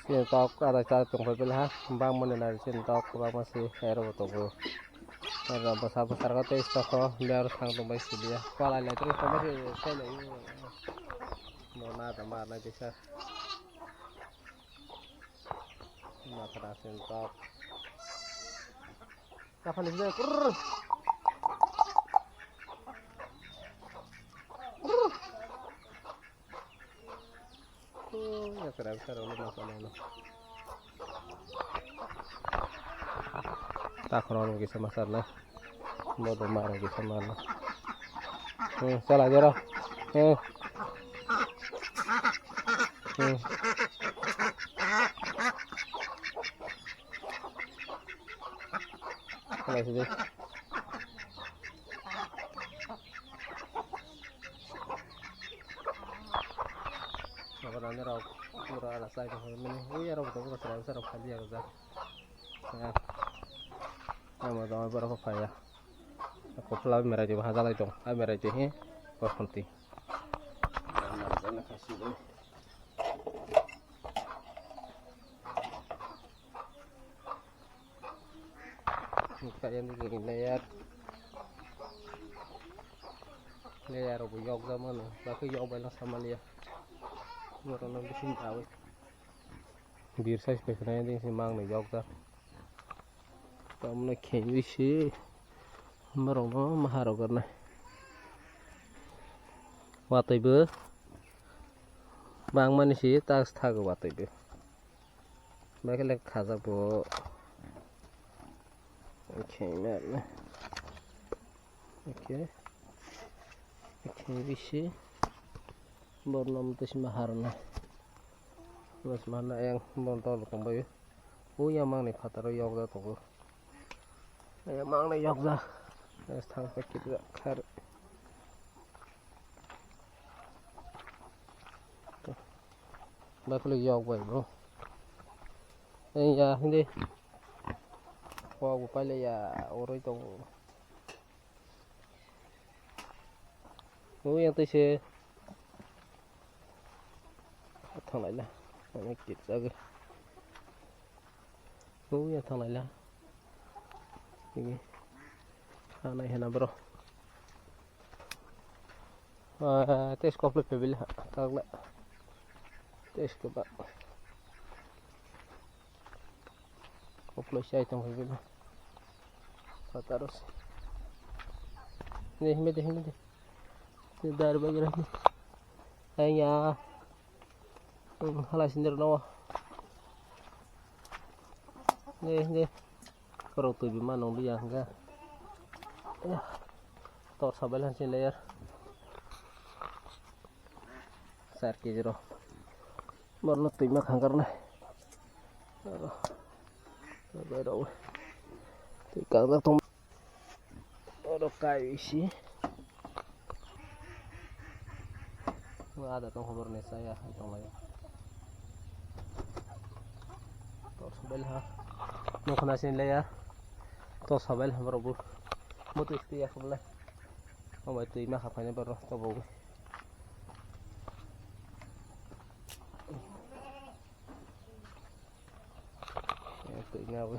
Sintok ada cara tunggu belah bang mana dari sintok bang masih hero tunggu ada besar kata istoko biar sang tunggu sih dia kalau lihat terus kemarin saya ini mau nada mana bisa mata sintok kapan ini kur ya keren keren lu masalahnya tak kurang lagi sama sana mau domar lagi sama mana salah aja lah kalau sih Nakaranya raw mura ala sa ko men uya raw to ko sa raw khali ya za ama da bara ko faya ko fla mera je bahasa lai to a mera je he ko khonti kayak ini layar bu yok zaman ba ko yok ba sama liya orang orang sini tahu biar saya sebenarnya ini si mang nih jauh tak kamu nak kini sih merong maharo karena waktu itu bang mana sih tak setengah waktu itu mereka lek khazar bu oke mana oke kini sih Bornam itu maharna, terus mana yang montol kembali? Oh yang mang nih pataro yoga tuh, yang mang nih yoga, setang sakit gak kar. Bakal yoga bro, ya ini, wah upaya ya orang itu, oh yang itu sih. Thằng này là nó kịp ra cái cú thằng này là thằng này là bro test complete phải bila tag lại test các bạn complete sai trong phải bila terus nih ini dari bagian ini hanya halah sendiri nawa nih kalau tuh gimana nong dia enggak ya tor sabalan sih layar sar ke jero marno tuh mak hanggar nah baru tuh kagak tuh ada kayu isi ada tuh kabarnya saya itu lagi sabelha no khanasin leya to sabelha barabu mutu istiya khabla ama tu ima khafane baro to bogu tu ngawe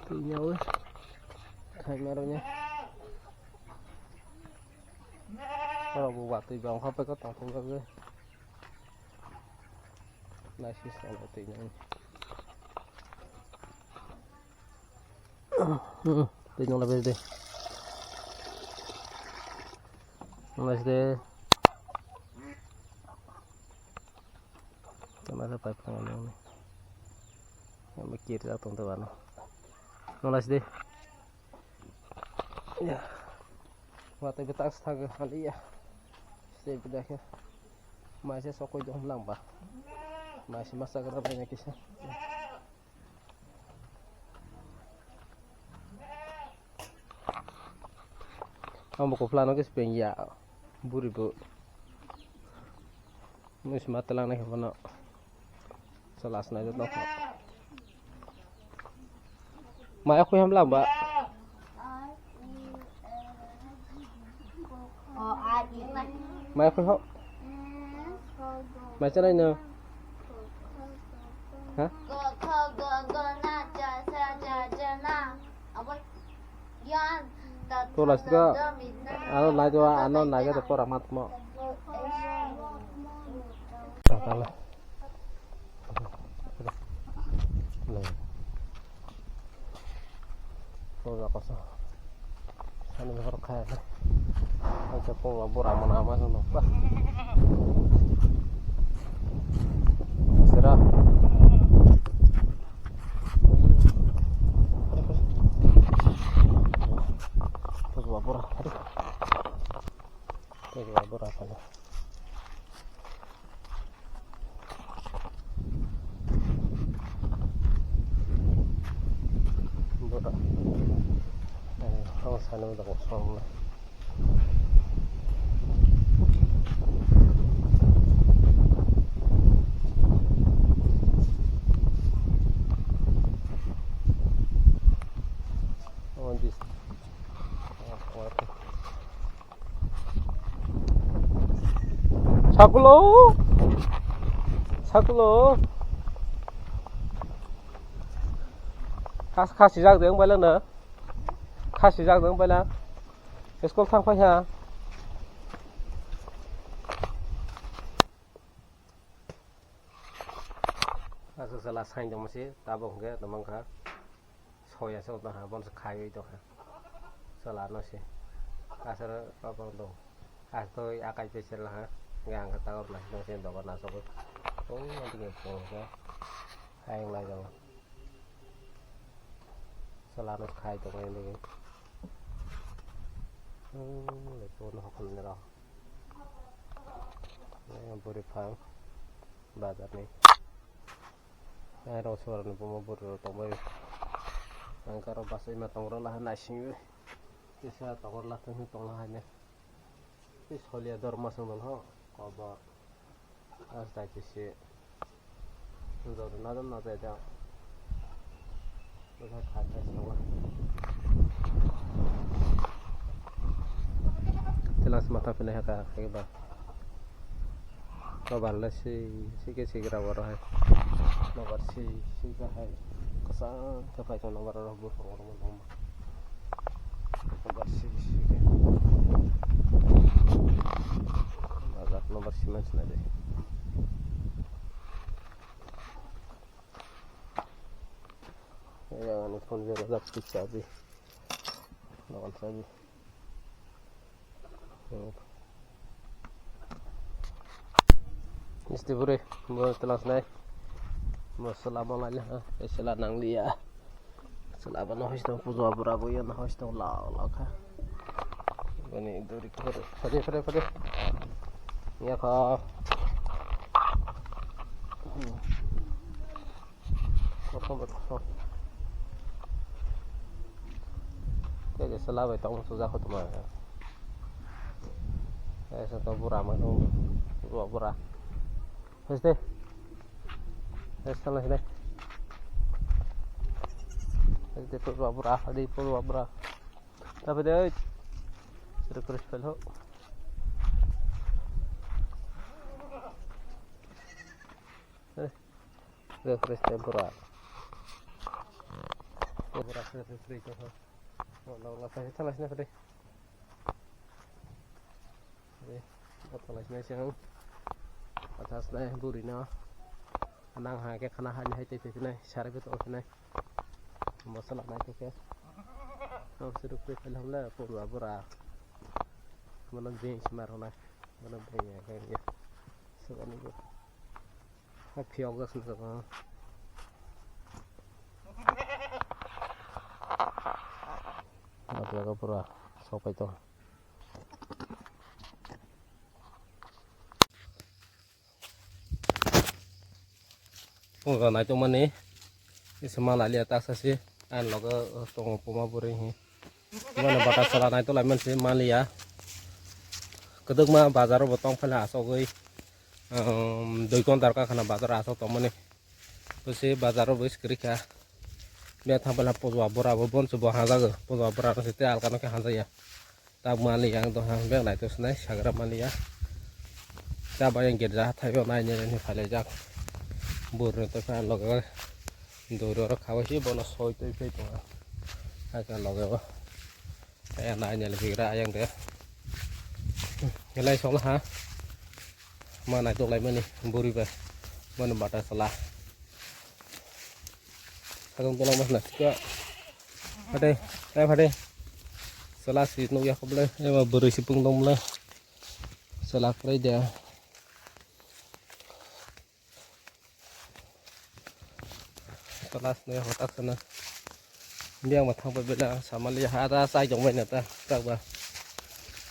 tu ngawe kameranya kalau buat tuh bang apa kau tahu nggak gue nasi sama tinya tinya lebih deh nasi deh sama ada pipe tangan ini yang mikir atau teman nasi deh ya waktu kita astaga kali ya saya bedahnya masih soko jom lambah masih masa kerja banyak kisah kamu kau pelana kes pengia buribu mus matalang nih mana selas naja tuh Mai aku yang lamba mai phơi hậu mai cho đây nè hả tôi là cái anh nói cho anh nói cái tôi làm mặt mà tao là tôi là có sao anh mới có khai đấy anh cho tôi là bữa làm nào mà nó quá serah tôi vào bữa tôi vào bữa apa ya bữa này không sao nữa được xong rồi 사글로 카 시작 되는 빨리 너 카 시작 되는 빨리 에스콜 탕 파냐 아서 살아 사인 좀 뭐지 따봉 게 너만 가 소야서 나 한번 khai cho ha 살아 너시 아서 빠봉도 아서 아까 이제 là ngang cái tao này nó xem đó con nào xong rồi cũng nó đi nghiệp cái hai lại rồi sau đó nó khai cho em đi để cho nó học lên đó này buri phang bazar nih ai suara nih mau buru tombol angkara bahasa ima tongro lah nasi bisa tongro lah tuh tongro hanya ini soalnya dorma sama ho Coba asta sih udah nada aja udah kata semua jelas mata pindah ke ba coba lah sih segera warah nomor sih hai kesan coba itu nomor robot orang nomor sih nomor siman senada yang phone zero dap cabi lawan cabi mesti boleh mau telas naik mau selama aja selat nang dia selama noh istong puzo aburabu ya noh istong la ka ini duri pada ya kak kosong jadi selalu itu susah ketemu ya satu pura mana dua pura pasti setelah ini pasti dua pura di dua pura tapi dia sudah terus peluk refresh tempura refresh itu no apa itu lasnya tadi apa lasnya sih atas nih burina anang hai cái khana hai hai tete này sare betul này masalah naik ke no sudah pelak lah pura pura mana bench marona mana bench kayak gitu sekarang itu phiêu các sự ada apa pura sopa itu còn này cho mình đi xem mà lại lihat atas sih an lo ke tong puma puri ini mana batas salah này tôi lại mình sẽ mang lihat keduk mah bazar botong phala so goi doi kontar ka khana bazar aso to mane to se bazar bes krika me tha bala pozwa bora bon so haza go pozwa bora se te al kana ke haza ya tak mali yang tuh hang beng itu senai sagra mali ya coba yang gerja tapi nanya ini falejak bur itu kan logo dulu kawas sih bonus soy itu agak logo kayak nanya lebih kira yang deh nilai soal ha mana itu lain nih buri bah mana batas salah agung tulang mas nak juga ada salah si nu ya kau boleh emang beri si pungtung boleh salah kerja salah nu ya kotak sana dia matang berbeda sama lihat ada saya jong mana ta tak bah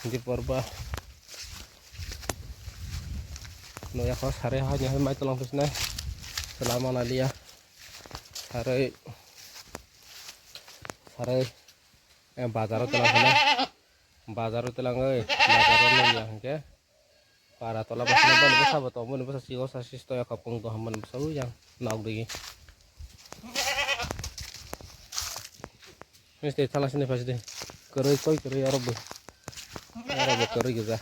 di porba nu ya kos hari hanya mai tulang pisna selama nali ya hari bazar tulang euy bazar nu ya ke para tola pasna ban bisa beto mun bisa sio sasis to ya kapung to haman bisa yang nauk digi mesti salah sini pasti keroi koi keroi arab keroi gitu